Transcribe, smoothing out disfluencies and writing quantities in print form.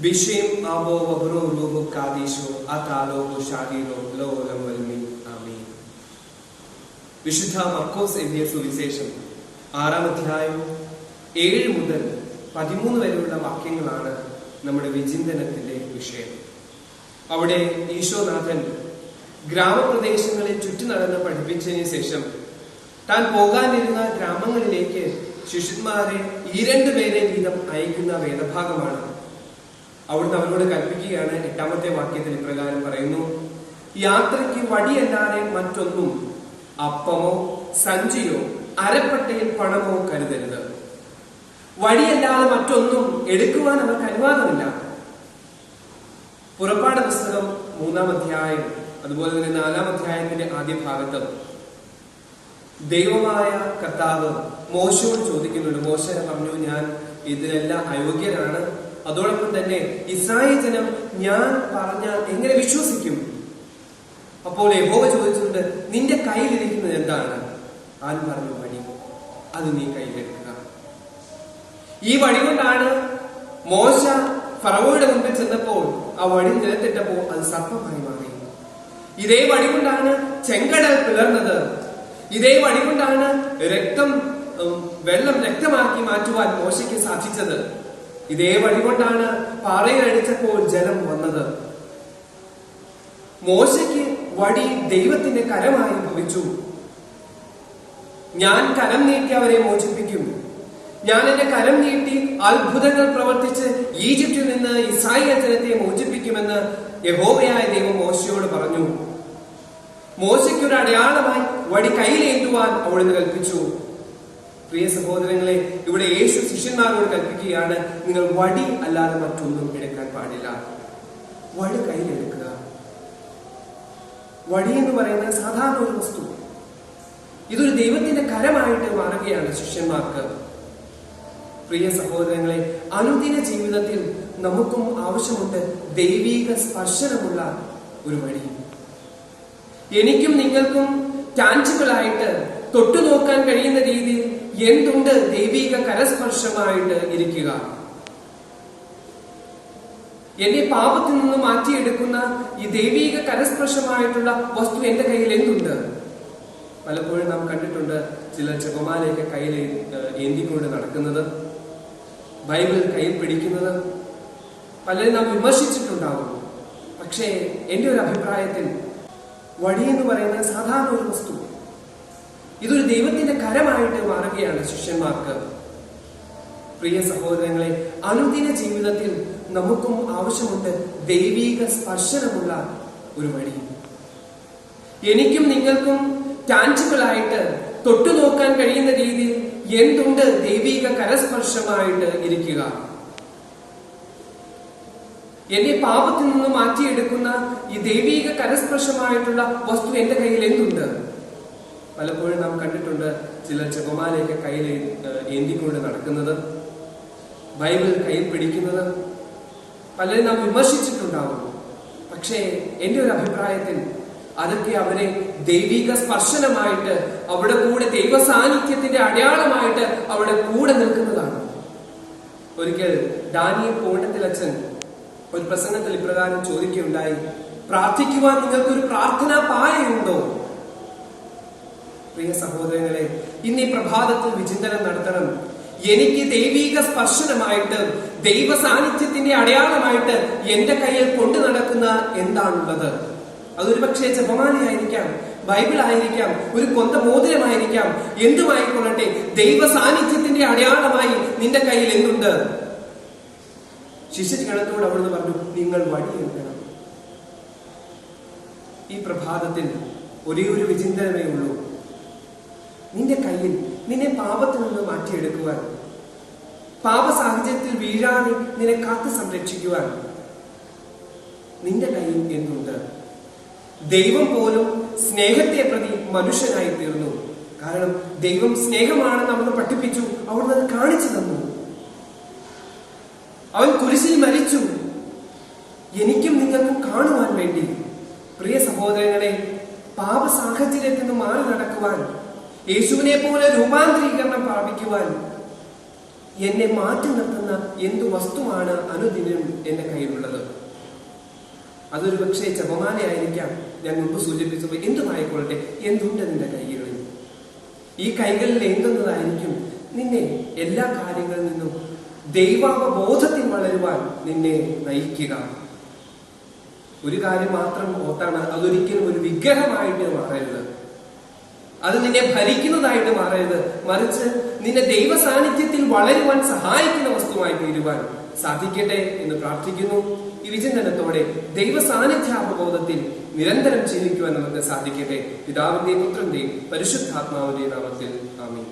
Bishim abo wabro lobo kadisho atalo shadiro lolam walmi amin. വിശുദ്ധ മർക്കോസ് എഴുതിയ സുവിശേഷം 6-ാം അധ്യായം 7 മുതൽ 13 വരെയുള്ള വാക്യങ്ങളാണ് നമ്മുടെ വിചിന്തനത്തിന്റെ വിഷയം. അവിടെ ഈശോനാഥൻ ഗ്രാമപ്രദേശങ്ങളിൽ ചുറ്റി നടന്ന് പഠിപ്പിച്ചതിന് ശേഷം താൻ പോകാനിരുന്ന ഗ്രാമങ്ങളിലേക്ക് ശിഷ്യന്മാരെ 2 പേരെ വീതം അയക്കുന്ന വേദഭാഗമാണ്. അവിടുന്ന് അവരോട് കൽപ്പിക്കുകയാണ്. 8-ാമത്തെ വാക്യത്തിൽ ഇപ്രകാരം പറയുന്നു: യാത്രയ്ക്ക് വടിയല്ലാതെ മറ്റൊന്നും, അപ്പമോ സഞ്ചിയോ അരപ്പട്ടയിൽ പണമോ കരുതരുത്. വടിയല്ലാതെ മറ്റൊന്നും എടുക്കുവാൻ അവർക്ക് അനുവാദമില്ല. പുറപ്പാട് പുസ്തകം 3-ാം അധ്യായം അതുപോലെ തന്നെ 4-ാം അധ്യായത്തിന്റെ ആദ്യ ഭാഗത്ത് ദൈവമായ കർത്താവ് മോശയോട് ചോദിക്കുന്നുണ്ട്. മോശ പറഞ്ഞു, ഞാൻ ഇതിനെല്ലാം അയോഗ്യനാണ്, അതോടൊപ്പം തന്നെ ഇസ്രായേൽ ജനം ഞാൻ പറഞ്ഞാൽ എങ്ങനെ വിശ്വസിക്കും? അപ്പോൾ യഹോവ ചോദിച്ചിട്ടുണ്ട്, നിന്റെ കയ്യിലിരിക്കുന്നത് എന്താണ്? ആൻ പറഞ്ഞു, വടി. അത് നീ കയ്യിലെടുക്കുക. ഈ വടി കൊണ്ടാണ് മോശ ഫറവോയുടെ മുമ്പിൽ ചെന്നപ്പോൾ ആ വടി നിലത്തിട്ടപ്പോൾ അത് സർപ്പമായി മാറി. ഇതേ വടി കൊണ്ടാണ് ചെങ്കടൽ പിളർന്നത്. ഇതേ വടി കൊണ്ടാണ് വെള്ളം രക്തമാക്കി മാറ്റുവാൻ മോശയ്ക്ക് സാധിച്ചത്. ഇതേ വടി കൊണ്ടാണ് പാറയിലടിച്ചപ്പോൾ ജലം വന്നത്. മോശയ്ക്ക് വടി ദൈവത്തിന്റെ കരമായി ഭവിച്ചു. ഞാൻ കരം നീട്ടി അവരെ മോചിപ്പിക്കും. ഞാൻ എന്റെ കരം നീട്ടി അത്ഭുതങ്ങൾ പ്രവർത്തിച്ച് ഈജിപ്തിൽ നിന്ന് ഇസ്രായേൽ ജനത്തെ മോചിപ്പിക്കുമെന്ന് യഹോവയായ ദൈവം മോശയോട് പറഞ്ഞു. മോശയ്ക്ക് ഒരു അടയാളമായി വടി കയ്യിലേന്തുവാൻ അവിടുന്ന് കൽപ്പിച്ചു. പ്രിയ സഹോദരങ്ങളെ, ഇവിടെ യേശു ശിഷ്യന്മാരോട് കൽപ്പിക്കുകയാണ്, നിങ്ങൾ വടി അല്ലാതെ മറ്റൊന്നും എടുക്കാൻ പാടില്ല. വടി കയ്യിലെടുക്കുക. വടി എന്ന് പറയുന്നത് സാധാരണ ഒരു വസ്തു. ഇതൊരു ദൈവത്തിന്റെ കരമായിട്ട് മാറുകയാണ് ശിഷ്യന്മാർക്ക്. പ്രിയ സഹോദരങ്ങളെ, അനുദിന ജീവിതത്തിൽ നമുക്കും ആവശ്യമുണ്ട് ദൈവീക സ്പർശനമുള്ള ഒരു വടി. എനിക്കും നിങ്ങൾക്കും ടാൻജിബിൾ ആയിട്ട് തൊട്ടു നോക്കാൻ കഴിയുന്ന രീതിയിൽ എന്തുണ്ട് ദൈവീക കരസ്പർശമായിട്ട് ഇരിക്കുക? എന്നെ പാപത്തിൽ നിന്ന് മാറ്റിയെടുക്കുന്ന ഈ ദൈവീക കരസ്പർശമായിട്ടുള്ള വസ്തു എന്റെ കയ്യിൽ എന്തുണ്ട്? പലപ്പോഴും നാം കണ്ടിട്ടുണ്ട് ചില ജപമാലയൊക്കെ കയ്യിൽ ഏന്തിക്കൊണ്ട് നടക്കുന്നത്, ബൈബിൾ കയ്യിൽ പിടിക്കുന്നത്. പലരും നാം വിമർശിച്ചിട്ടുണ്ടാവും. പക്ഷേ എന്റെ ഒരു അഭിപ്രായത്തിൽ വടി എന്ന് പറയുന്നത് സാധാരണ ഒരു വസ്തു. ഇതൊരു ദൈവത്തിന്റെ കരമായിട്ട് മാറുകയാണ് ശിഷ്യന്മാർക്ക്. പ്രിയ സഹോദരങ്ങളെ, അനുദിന ജീവിതത്തിൽ നമുക്കും ആവശ്യമുണ്ട് ദൈവീക സ്പർശനമുള്ള ഒരു വടി. എനിക്കും നിങ്ങൾക്കും ടാൻജിബിൾ ആയിട്ട് തൊട്ടു നോക്കാൻ കഴിയുന്ന രീതിയിൽ എന്തുണ്ട് ദൈവീക കരസ്പർശമായിട്ട് ഇരിക്കുക? എന്നെ പാപത്തിൽ നിന്ന് മാറ്റിയെടുക്കുന്ന ഈ ദൈവീക കരസ്പർശമായിട്ടുള്ള വസ്തു എന്റെ കയ്യിൽ എന്തുണ്ട്? പലപ്പോഴും നാം കണ്ടിട്ടുണ്ട് ചില ജപമാലയൊക്കെ കയ്യിൽ ഏന്തിക്കൊണ്ട് നടക്കുന്നത്, ബൈബിൾ കയ്യിൽ പിടിക്കുന്നത്. പലരും നാം വിമർശിച്ചിട്ടുണ്ടാവും. പക്ഷേ എന്റെ ഒരു അഭിപ്രായത്തിൽ അതൊക്കെ അവരെ ദൈവിക സ്പർശനമായിട്ട് അവിടെ കൂടെ ദൈവ സാന്നിധ്യത്തിന്റെ അടയാളമായിട്ട് അവിടെ കൂടെ നിൽക്കുന്നതാണ്. ഒരിക്കൽ ഡാനിയൽ പൂണ്ടത്തിലച്ഛൻ ഒരു പ്രസംഗത്തിൽ ഇപ്രകാരം ചോദിക്കുകയുണ്ടായി, പ്രാർത്ഥിക്കുവാൻ നിങ്ങൾക്കൊരു പ്രാർത്ഥനാ പായയുണ്ടോ? പ്രിയ സഹോദരങ്ങളെ, ഇന്ന് ഈ പ്രഭാതത്തിൽ വിചിന്തനം നടത്തണം. എനിക്ക് ദൈവീക സ്പർശനമായിട്ട് ദൈവ സാന്നിധ്യത്തിന്റെ അടയാളമായിട്ട് എന്റെ കയ്യിൽ കൊണ്ടു നടക്കുന്ന എന്താണുള്ളത്? അതൊരു പക്ഷേ ജപമാലയായിരിക്കാം, ബൈബിൾ ആയിരിക്കാം, ഒരു കൊന്ത മോതിരമായിരിക്കാം, എന്തുമായിക്കൊള്ളട്ടെ, ദൈവ സാന്നിധ്യത്തിന്റെ അടയാളമായി നിന്റെ കയ്യിൽ എന്തുണ്ട്? ശിഷ്യഗണത്തോട് അവിടുന്ന് പറഞ്ഞു, നിങ്ങൾ വടി എടുക്കണം. ഈ പ്രഭാതത്തിൽ ഒരേ ഒരു വിചിന്തനമേ ഉള്ളൂ. നിന്റെ കയ്യിൽ നിന്നെ പാപത്തിൽ നിന്ന് മാറ്റിയെടുക്കുവാൻ, പാപ സാഹചര്യത്തിൽ വീഴാതെ നിന്നെ കാത്തു സംരക്ഷിക്കുവാൻ നിന്റെ കയ്യിൽ എന്തുണ്ട്? ദൈവം പോലും സ്നേഹത്തെ പ്രതി മനുഷ്യനായി തീർന്നു. കാരണം ദൈവം സ്നേഹമാണെന്ന് അവന് പഠിപ്പിച്ചു, അവിടുന്ന് അത് കാണിച്ചു തന്നു. അവൻ കുരിശിൽ മരിച്ചു എനിക്കും നിങ്ങൾക്കും കാണുവാൻ വേണ്ടി. പ്രിയ സഹോദരങ്ങളെ, പാപ സാഹചര്യത്തിൽ നിന്ന് മാറി നടക്കുവാൻ, യേശുവിനെ പോലെ രൂപാന്തരീകരണം പ്രാപിക്കുവാൻ എന്നെ മാറ്റി നിർത്തുന്ന എന്തു വസ്തുവാണ് അനുദിനം എന്റെ കയ്യിലുള്ളത്? അതൊരു പക്ഷേ ജപമാലയായിരിക്കാം, ഞാൻ മുമ്പ് സൂചിപ്പിച്ചപ്പോൾ എന്തുമായിക്കൊള്ളട്ടെ. എന്തുണ്ട് നിന്റെ കൈകളിൽ? ഈ കൈകളിൽ എന്തുന്നതായിരിക്കും നിന്നെ എല്ലാ കാര്യങ്ങളിൽ നിന്നും ദൈവാവബോധത്തിൽ വളരുവാൻ നിന്നെ നയിക്കുക. ഒരു കാര്യം മാത്രം ഓർത്താണ്, അതൊരിക്കലും ഒരു വിഗ്രഹമായിട്ട് മാറരുത്, അത് നിന്നെ ഭരിക്കുന്നതായിട്ട് മാറരുത്. മറിച്ച് നിന്നെ ദൈവ സാന്നിധ്യത്തിൽ വളരുവാൻ സഹായിക്കുന്ന വസ്തുവായി തീരുവാൻ സാധിക്കട്ടെ എന്ന് പ്രാർത്ഥിക്കുന്നു. ഈ വിചിന്തനത്തോടെ ദൈവ സാന്നിധ്യാവബോധത്തിൽ നിരന്തരം ജീവിക്കുവാൻ നമുക്ക് സാധിക്കട്ടെ. പിതാവിന്റെയും പുത്രന്റെയും പരിശുദ്ധാത്മാവിന്റെയും നാമത്തിൽ ആമേൻ.